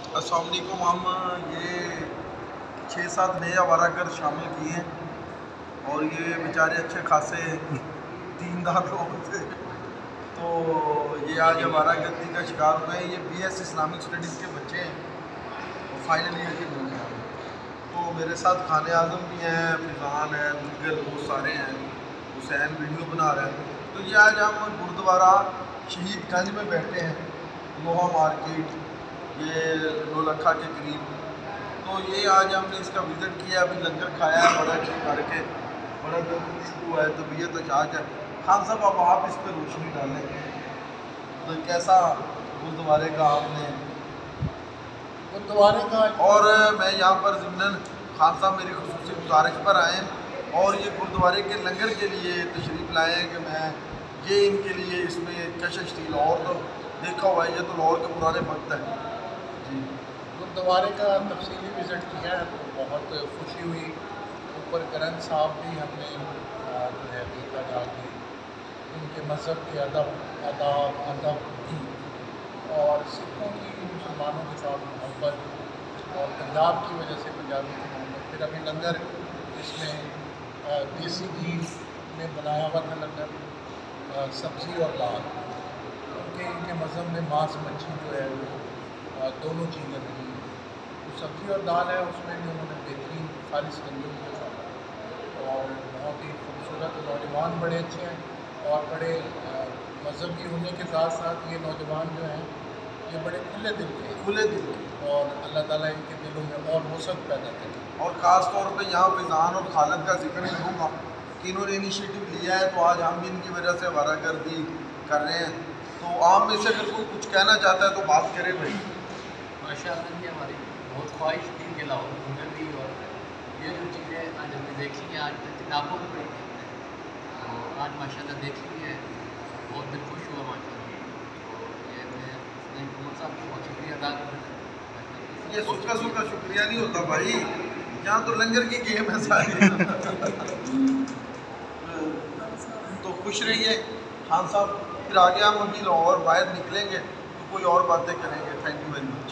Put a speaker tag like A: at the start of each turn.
A: अस्सलाम वालेकुम। हम ये 6-7 नए आवारागर शामिल किए हैं और ये बेचारे अच्छे खासे दीनदार लोग थे, तो ये आज आवारागर्दी का शिकार हुए हैं। ये BS इस्लामिक स्टडीज़ के बच्चे हैं और फाइनल ईयर के बच्चे हैं। तो मेरे साथ खाने आज़म भी हैं, फिज़ान है, दीगर बहुत सारे हैं, हुसैन वीडियो बना रहे हैं। तो ये आज हम गुरुद्वारा शहीदगंज में बैठे हैं, लोहा मार्केट, ये नौलखा के करीब। तो ये आज हमने इसका विज़िट किया, अभी लंगर खाया है बड़ा अच्छा करके, बड़ा दिल खुश हुआ है, तबीयत अचाज है। खान साहब अब आप इस पर रोशनी डालें, तो कैसा गुरुद्वारे का आपने
B: गुरुद्वारे का
A: और मैं यहाँ पर ज़िम्नन खान साहब मेरी खुसूसी गुजारिश पर आए हैं और ये गुरुद्वारे के लंगर के लिए तशरीफ़ लाए हैं कि मैं ये इनके लिए इसमें कशिश थी। लाहौर तो देखा हुआ है, ये तो लाहौर के पुराने वक्त है जी।
B: गुरुद्वारे का तफसीली विज़िट किया है तो बहुत खुशी हुई। ऊपर ग्रंथ साहब भी हमने जो है देखा जाके उनके मज़हब के अदब और सिखों की मुसलमानों के साथ मोहब्बत और पंजाब की वजह से पंजाबी की मोहब्बत। फिर अभी लंगर इसमें देसी घी में बनाया हुआ था लंगर, सब्ज़ी और दाल, क्योंकि इनके मज़हब में मांस मच्छी जो है वो दोनों चीज़ें नहीं हैं। तो सब्ज़ी और दाल है, उसमें भी उन्होंने बेहतरीन खालिस गंदम के साथ और बहुत ही खूबसूरत नौजवान बड़े अच्छे हैं और बड़े मजहबी होने के साथ साथ ये नौजवान जो हैं ये बड़े खुले दिल के और अल्लाह ताला इनके दिलों में और वसअत पैदा करे।
A: और ख़ास तौर पे यहाँ फिज़ान और खालिद का जिक्र करूँगा कि इन्होंने इनिशिएटिव लिया है, तो आज हम भी इनकी वजह से आवारागर्दी कर रहे हैं। तो आप में से अगर कोई कुछ कहना चाहता है तो बात करें भाई।
C: माशाअल्लाह की हमारी बहुत ख्वाहिश थी कि लाहौर घूमने भी, और ये जो चीज़ें आज हमने देखी हैं आज तक किताबों में पढ़ी थी, तो आज माशाअल्लाह देख ली है, बहुत दिल खुश हुआ माशाअल्लाह। तो ये मैं हुकूमत साहब को बहुत शुक्रिया अदा करना चाहता हूँ।
A: ये सुखा शुक्रिया नहीं होता भाई, यहाँ तो लंगर की गेम है सारी। तो खुश रहिए खान साहब, फिर आगे हम अभी लाहौर बाहर निकलेंगे तो कोई और बातें करेंगे। Thank you very much.